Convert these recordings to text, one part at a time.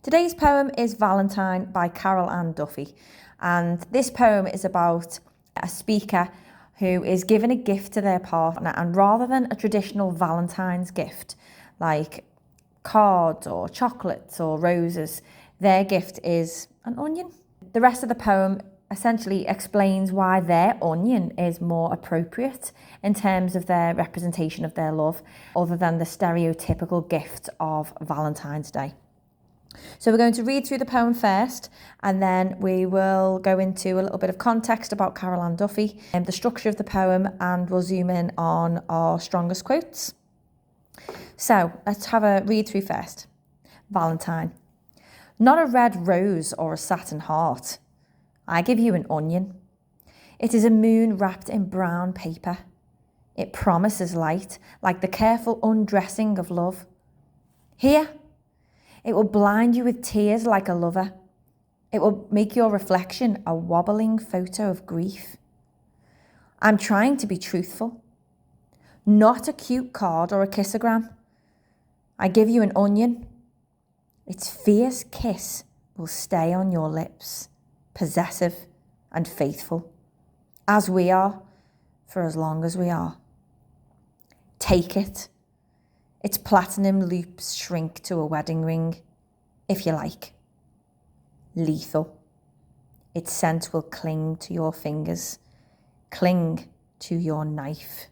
Today's poem is Valentine by Carol Ann Duffy, and this poem is about a speaker who is given a gift to their partner, and rather than a traditional Valentine's gift like cards or chocolates or roses, their gift is an onion. The rest of the poem essentially explains why their onion is more appropriate in terms of their representation of their love, other than the stereotypical gift of Valentine's Day. So we're going to read through the poem first, and then we will go into a little bit of context about Carol Ann Duffy and the structure of the poem, and we'll zoom in on our strongest quotes. So let's have a read through first. Valentine. Not a red rose or a satin heart. I give you an onion. It is a moon wrapped in brown paper. It promises light, like the careful undressing of love. Here, it will blind you with tears like a lover. It will make your reflection a wobbling photo of grief. I'm trying to be truthful. Not a cute card or a kissogram. I give you an onion. Its fierce kiss will stay on your lips, possessive and faithful, as we are, for as long as we are. Take it. Its platinum loops shrink to a wedding ring, if you like. Lethal. Its scent will cling to your fingers, cling to your knife.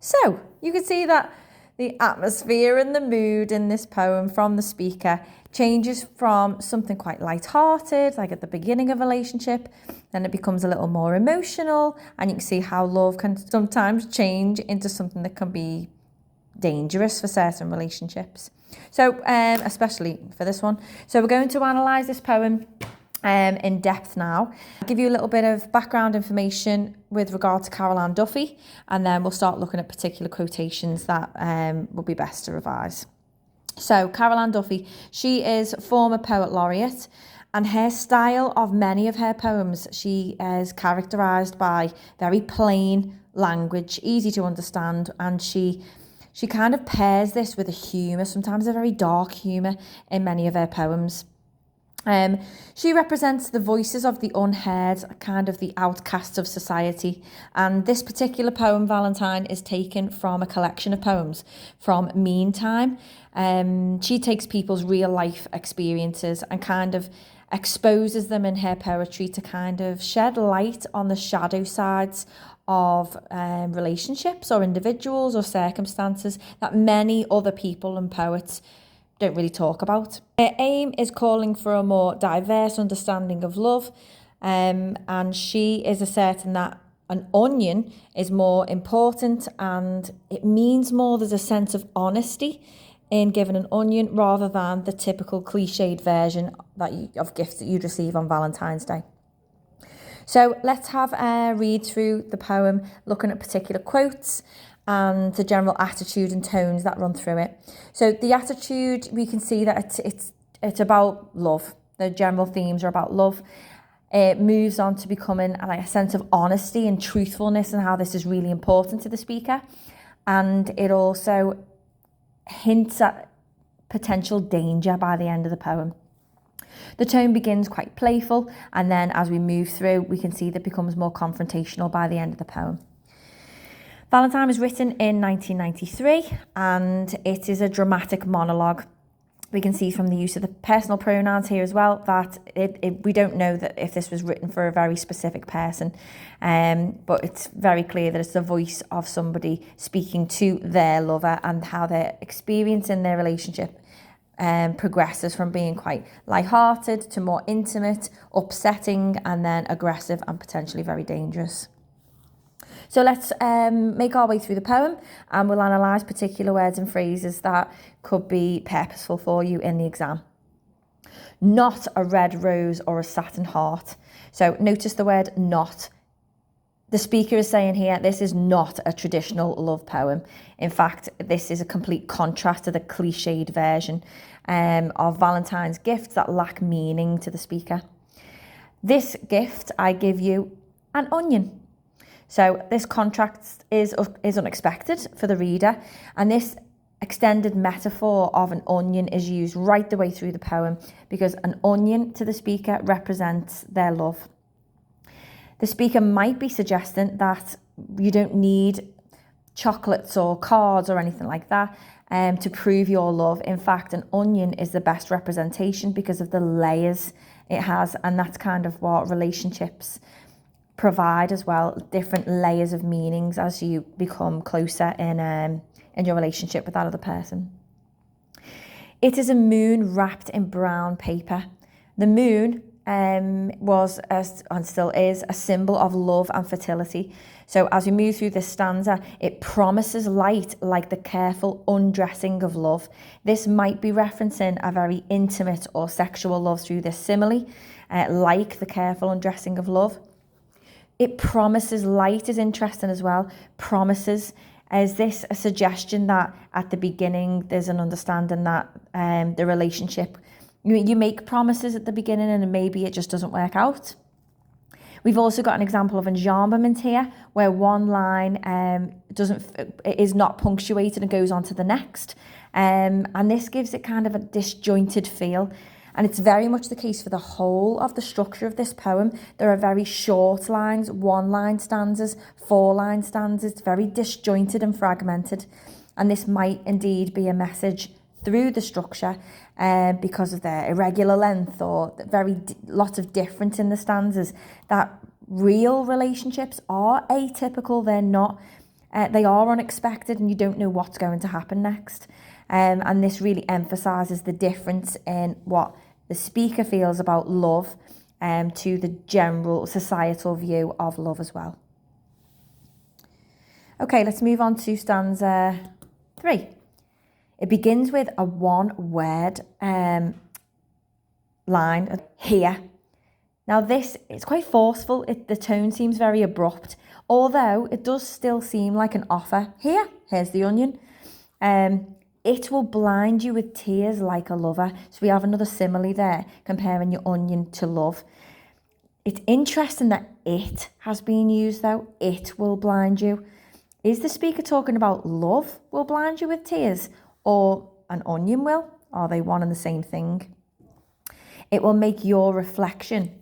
So you can see that the atmosphere and the mood in this poem from the speaker changes from something quite light-hearted, like at the beginning of a relationship, then it becomes a little more emotional, and you can see how love can sometimes change into something that can be dangerous for certain relationships. So, especially for this one. So we're going to analyse this poem in depth now. I'll give you a little bit of background information with regard to Carol Ann Duffy, and then we'll start looking at particular quotations that would be best to revise. So Carol Ann Duffy, she is former poet laureate, and her style of many of her poems, she is characterised by very plain language, easy to understand, and she kind of pairs this with a humour, sometimes a very dark humour in many of her poems. She represents the voices of the unheard, kind of the outcasts of society. And this particular poem, Valentine, is taken from a collection of poems from Meantime. She takes people's real life experiences and kind of exposes them in her poetry to kind of shed light on the shadow sides of relationships or individuals or circumstances that many other people and poets don't really talk about. Her aim is calling for a more diverse understanding of love, and she is asserting that an onion is more important and it means more. There's a sense of honesty in giving an onion rather than the typical cliched version of gifts that you'd receive on Valentine's Day. So let's have a read through the poem, looking at particular quotes and the general attitude and tones that run through it. So the attitude, we can see that it's about love. The general themes are about love. It moves on to becoming like a sense of honesty and truthfulness and how this is really important to the speaker. And it also hints at potential danger by the end of the poem. The tone begins quite playful, and then as we move through, we can see that it becomes more confrontational by the end of the poem. Valentine was written in 1993, and it is a dramatic monologue. We can see from the use of the personal pronouns here as well that we don't know that if this was written for a very specific person, but it's very clear that it's the voice of somebody speaking to their lover and how their experience in their relationship progresses from being quite light-hearted to more intimate, upsetting, and then aggressive and potentially very dangerous. So let's make our way through the poem, and we'll analyse particular words and phrases that could be purposeful for you in the exam. Not a red rose or a satin heart. So notice the word not. The speaker is saying here, this is not a traditional love poem. In fact, this is a complete contrast to the cliched version of Valentine's gifts that lack meaning to the speaker. This gift, I give you an onion. So this contrast is unexpected for the reader, and this extended metaphor of an onion is used right the way through the poem, because an onion to the speaker represents their love. The speaker might be suggesting that you don't need chocolates or cards or anything like that to prove your love. In fact, an onion is the best representation because of the layers it has, and that's kind of what relationships provide as well, different layers of meanings as you become closer in your relationship with that other person. It is a moon wrapped in brown paper. The moon was and still is a symbol of love and fertility. So as we move through this stanza, it promises light like the careful undressing of love. This might be referencing a very intimate or sexual love through this simile, like the careful undressing of love. It promises light is interesting as well. Promises. Is this a suggestion that at the beginning there's an understanding that the relationship, you make promises at the beginning and maybe it just doesn't work out? We've also got an example of enjambment here, where one line is not punctuated and goes on to the next. And this gives it kind of a disjointed feel. And it's very much the case for the whole of the structure of this poem. There are very short lines, 1-line stanzas, 4-line stanzas. It's very disjointed and fragmented. And this might indeed be a message through the structure because of their irregular length or lots of difference in the stanzas, that real relationships are atypical. They're not, they are unexpected, and you don't know what's going to happen next. And this really emphasises the difference in what the speaker feels about love to the general societal view of love as well. Okay, let's move on to stanza 3. It begins with a one-word line, here. Now this, it's quite forceful. The tone seems very abrupt, although it does still seem like an offer. Here's the onion. It will blind you with tears like a lover. So we have another simile there, comparing your onion to love. It's interesting that it has been used though. It will blind you. Is the speaker talking about love will blind you with tears, or an onion will? Are they one and the same thing? It will make your reflection,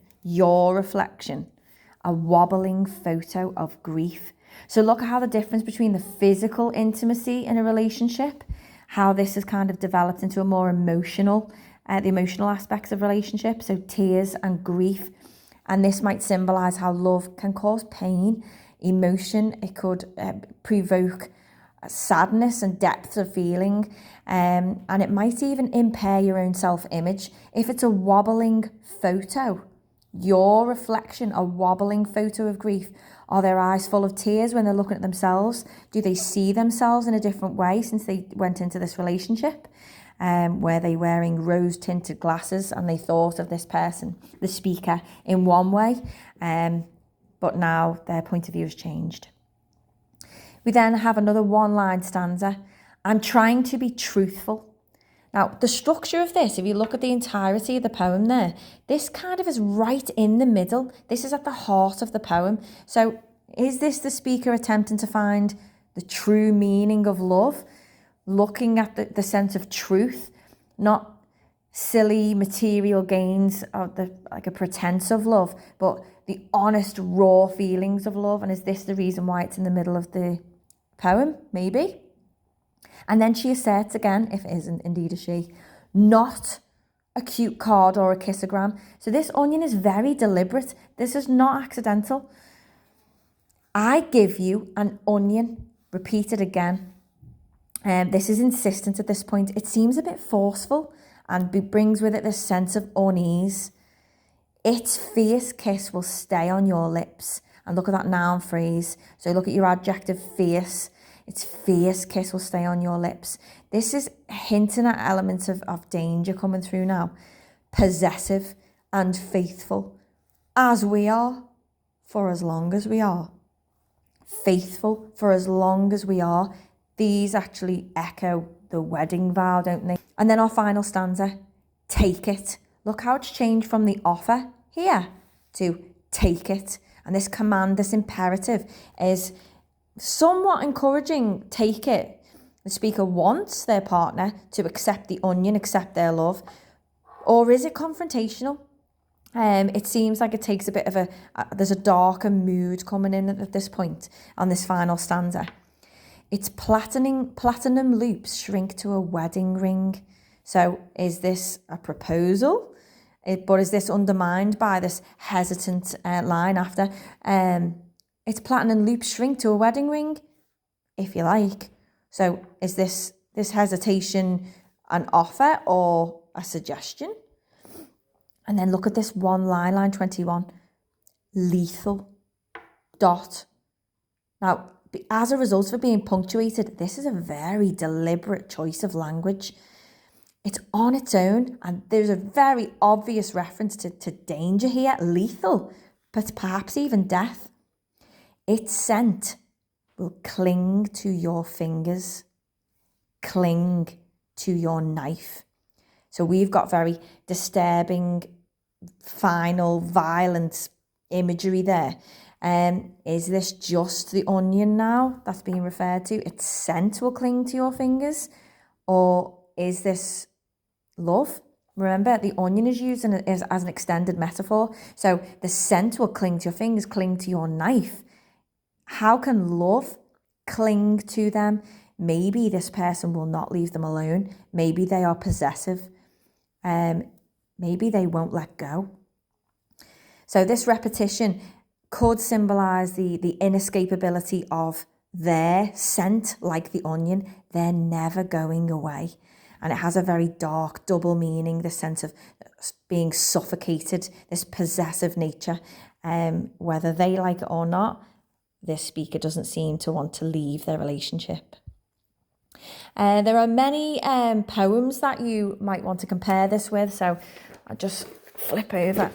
a wobbling photo of grief. So look at how the difference between the physical intimacy in a relationship, how this has kind of developed into a more emotional, the emotional aspects of relationship. So tears and grief. And this might symbolize how love can cause pain, emotion. It could provoke sadness and depth of feeling. And it might even impair your own self-image. If it's a wobbling photo, your reflection, a wobbling photo of grief, are their eyes full of tears when they're looking at themselves? Do they see themselves in a different way since they went into this relationship? Were they wearing rose-tinted glasses and they thought of this person, the speaker, in one way, but now their point of view has changed? We then have another one-line stanza. I'm trying to be truthful. Now, the structure of this, if you look at the entirety of the poem there, this kind of is right in the middle. This is at the heart of the poem. So is this the speaker attempting to find the true meaning of love, looking at the sense of truth, not silly material gains of like a pretense of love, but the honest, raw feelings of love? And is this the reason why it's in the middle of the poem? Maybe. And then she asserts again, if it isn't indeed a she, not a cute card or a kissogram. So this onion is very deliberate. This is not accidental. I give you an onion, repeated again. This is insistent at this point. It seems a bit forceful and brings with it this sense of unease. Its fierce kiss will stay on your lips. And look at that noun phrase. So look at your adjective fierce. Its fierce kiss will stay on your lips. This is hinting at elements of danger coming through now. Possessive and faithful, as we are, for as long as we are. Faithful for as long as we are. These actually echo the wedding vow, don't they? And then our final stanza, take it. Look how it's changed from the offer here to take it. And this command, this imperative is somewhat encouraging, take it. The speaker wants their partner to accept the onion, accept their love, or is it confrontational? It seems like it takes a bit of there's a darker mood coming in at this point on this final stanza. It's platinum loops shrink to a wedding ring. So is this a proposal? But is this undermined by this hesitant line after? It's platinum loops shrink to a wedding ring, if you like. So is this hesitation an offer or a suggestion? And then look at this one line 21. Lethal. Dot. Now, as a result of it being punctuated, this is a very deliberate choice of language. It's on its own, and there's a very obvious reference to danger here, lethal, but perhaps even death. Its scent will cling to your fingers, cling to your knife. So we've got very disturbing, final, violent imagery there. Is this just the onion now that's being referred to? Its scent will cling to your fingers? Or is this love? Remember, the onion is used as an extended metaphor. So the scent will cling to your fingers, cling to your knife. How can love cling to them? Maybe this person will not leave them alone. Maybe they are possessive. Maybe they won't let go. So this repetition could symbolise the inescapability of their scent, like the onion. They're never going away. And it has a very dark double meaning, the sense of being suffocated, this possessive nature. Whether they like it or not, this speaker doesn't seem to want to leave their relationship. There are many poems that you might want to compare this with, so I'll just flip over.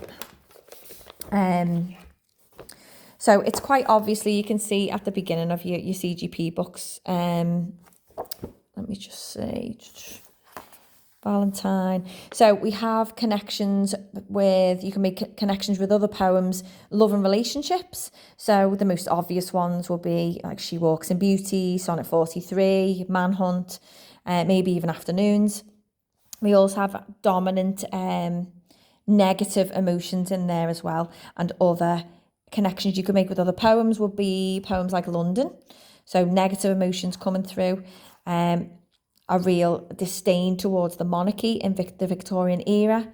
So it's quite obviously, you can see at the beginning of your CGP books, let me just say, Valentine. So we have connections with, you can make connections with other poems, love and relationships. So the most obvious ones will be like She Walks in Beauty, Sonnet 43, Manhunt, maybe even Afternoons. We also have dominant negative emotions in there as well. And other connections you could make with other poems would be poems like London. So negative emotions coming through. A real disdain towards the monarchy in the Victorian era.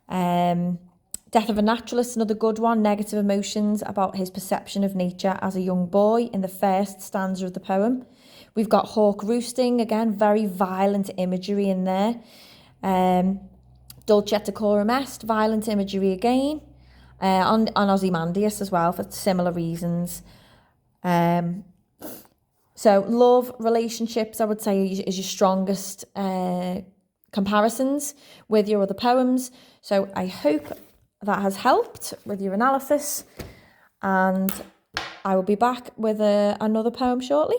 Death of a Naturalist, another good one, negative emotions about his perception of nature as a young boy in the first stanza of the poem. We've got Hawk Roosting, again, very violent imagery in there. Dulce et Decorum Est, violent imagery again. On Ozymandias as well, for similar reasons. So love, relationships, I would say, is your strongest comparisons with your other poems. So I hope that has helped with your analysis. And I will be back with another poem shortly.